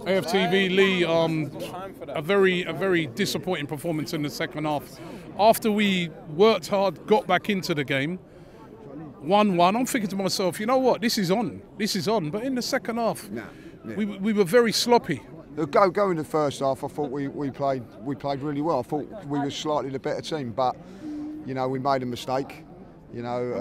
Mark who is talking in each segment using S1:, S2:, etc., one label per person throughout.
S1: AFTV Lee, a very disappointing performance in the second half. After we worked hard, got back into the game, 1-1, I'm thinking to myself, you know what, this is on. But in the second half, we were very sloppy.
S2: Go in the first half, I thought we played really well. I thought we were slightly the better team, but you know, we made a mistake. You know,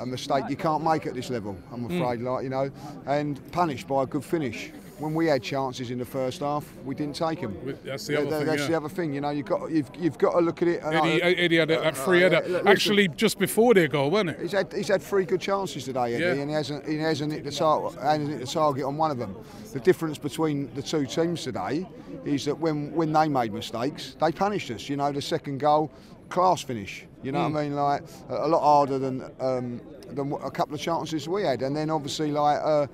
S2: a mistake you can't make at this level, I'm afraid, like, you know, and punished by a good finish. When we had chances in the first half, we didn't take them.
S1: That's the other thing.
S2: That's the other thing. You know, you've got to look at it.
S1: Eddie had that free header, actually just before their goal, wasn't it?
S2: He's had 3 good chances today, Eddie, and he hasn't hit the target on one of them. The difference between the two teams today is that when they made mistakes, they punished us. You know, the second goal, class finish. You know what I mean? Like a lot harder than a couple of chances we had, and then obviously like.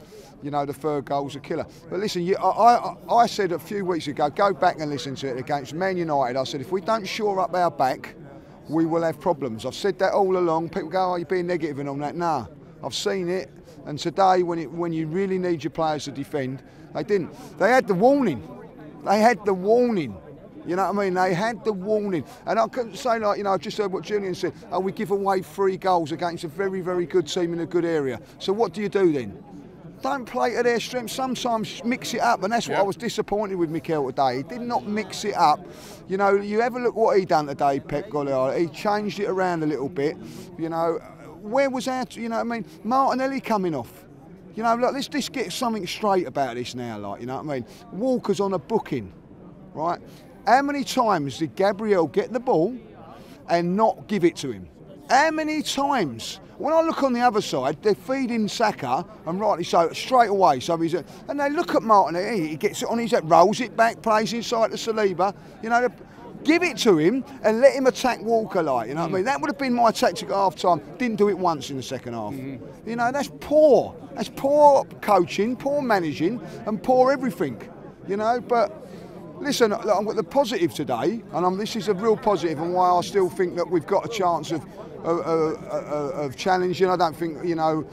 S2: You know, the third goal's a killer. But listen, I said a few weeks ago, go back and listen to it against Man United. I said, if we don't shore up our back, we will have problems. I've said that all along. People go, oh, you're being negative and all that. Nah, I've seen it. And today, when you really need your players to defend, they didn't. They had the warning. They had the warning. You know what I mean? They had the warning. And I couldn't say, like, you know, I just heard what Julian said. Oh, we give away 3 goals against a very, very good team in a good area. So what do you do then? Don't play to their strength. Sometimes mix it up, and that's what I was disappointed with Mikel today. He did not mix it up. You know, you have a look what he done today, Pep Guardiola. He changed it around a little bit. You know, where was our? You know what I mean? Martinelli coming off. You know, look, let's just get something straight about this now. Like, you know what I mean? Walker's on a booking, right? How many times did Gabriel get the ball and not give it to him? How many times? When I look on the other side, they're feeding Saka, and rightly so, straight away. So and they look at Martinelli, he gets it on his head, rolls it back, plays inside to Saliba. You know, give it to him and let him attack Walker, like, you know what I mean? That would have been my tactic at half-time. Didn't do it once in the second half. You know, that's poor. That's poor coaching, poor managing, and poor everything, you know, but... Listen, I've got the positive today, and this is a real positive, and why I still think that we've got a chance of challenging. I don't think, you know,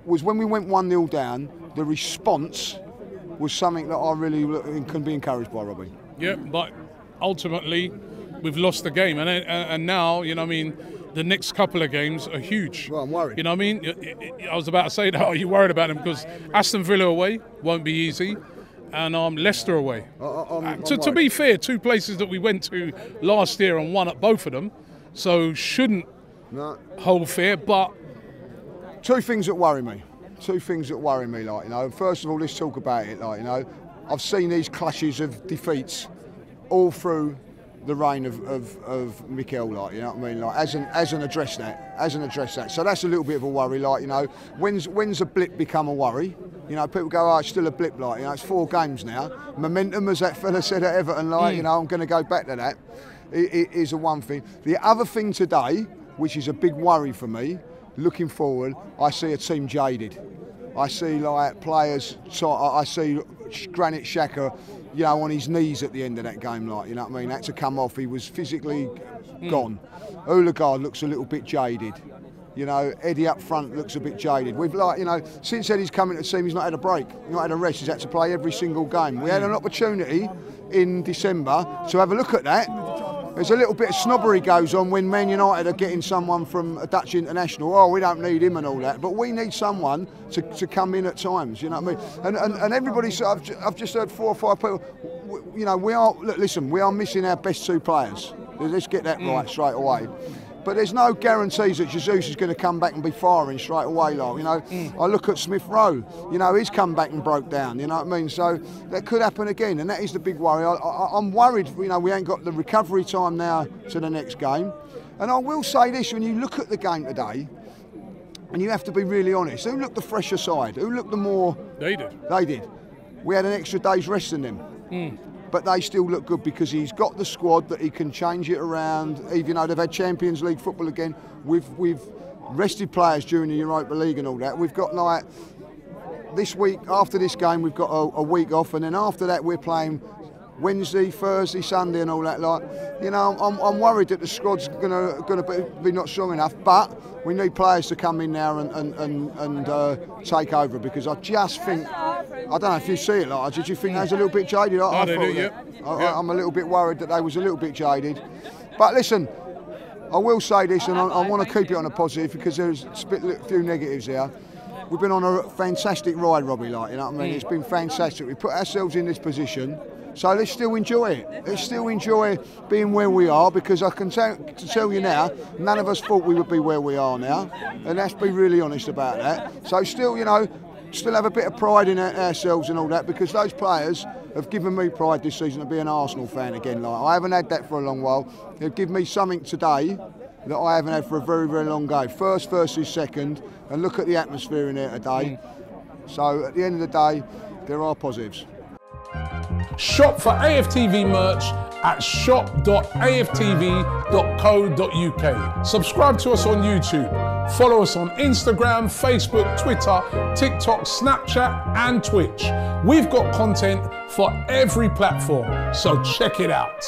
S2: was when we went 1-0 down, the response was something that I really can be encouraged by, Robbie.
S1: Yeah, but ultimately, we've lost the game, and now, you know what I mean, the next couple of games are huge.
S2: Well, I'm worried.
S1: You know what I mean? I was about to say that, are you worried about them? Because Aston Villa away won't be easy. And Leicester away. To be fair, 2 places that we went to last year and won at both of them, so shouldn't hold fair. But
S2: 2 things that worry me. 2 things that worry me, like, you know. First of all, let's talk about it, like, you know. I've seen these clashes of defeats all through the reign of Mikel, like, you know what I mean? Like, hasn't addressed that. So that's a little bit of a worry, like, you know. When's a blip become a worry? You know, people go, oh, it's still a blip, like, you know, it's 4 games now. Momentum, as that fella said at Everton, like, you know, I'm going to go back to that. It is a one thing. The other thing today, which is a big worry for me, looking forward, I see a team jaded. I see, like, players, I see Granit Xhaka, you know, on his knees at the end of that game, like, you know what I mean? Had to come off, he was physically gone. Odegaard looks a little bit jaded. You know, Eddie up front looks a bit jaded. We've, like, you know, since Eddie's come into the team, he's not had a break, not had a rest. He's had to play every single game. We had an opportunity in December to have a look at that. There's a little bit of snobbery goes on when Man United are getting someone from a Dutch international. Oh, we don't need him and all that, but we need someone to come in at times. You know what I mean? And everybody. I've just heard 4 or 5 people. You know, we are. Look, listen, we are missing our best 2 players. Let's get that right straight away. But there's no guarantees that Jesus is going to come back and be firing straight away, like, you know. I look at Smith Rowe, you know, he's come back and broke down, you know what I mean? So that could happen again, and that is the big worry. I'm worried, you know, we ain't got the recovery time now to the next game. And I will say this, when you look at the game today, and you have to be really honest, who looked the fresher side? Who looked the more...
S1: They did.
S2: They did. We had an extra day's rest than them. But they still look good because he's got the squad that he can change it around. Even though they've had Champions League football again, we've rested players during the Europa League and all that. We've got, like, this week, after this game, we've got a week off, and then after that we're playing Wednesday, Thursday, Sunday and all that. Like, you know, I'm worried that the squad's gonna be not strong enough, but we need players to come in now and take over, because I just think I don't know if you see it like, did you think they was a little bit jaded? I
S1: they
S2: thought
S1: do,
S2: that.
S1: yeah.
S2: I'm a little bit worried that they was a little bit jaded. But listen, I will say this, and I want to keep it on a positive because there's a few negatives here. We've been on a fantastic ride, Robbie, like, you know what I mean? It's been fantastic. We put ourselves in this position, so let's still enjoy it. Let's still enjoy being where we are, because I can tell you now, none of us thought we would be where we are now, and let's be really honest about that. So still, you know, still have a bit of pride in ourselves and all that, because those players have given me pride this season to be an Arsenal fan again. Like, I haven't had that for a long while. They've given me something today that I haven't had for a very, very long game. First versus second, and look at the atmosphere in there today. So at the end of the day, there are positives.
S1: Shop for AFTV merch at shop.aftv.co.uk. Subscribe to us on YouTube. Follow us on Instagram, Facebook, Twitter, TikTok, Snapchat and Twitch. We've got content for every platform, so check it out.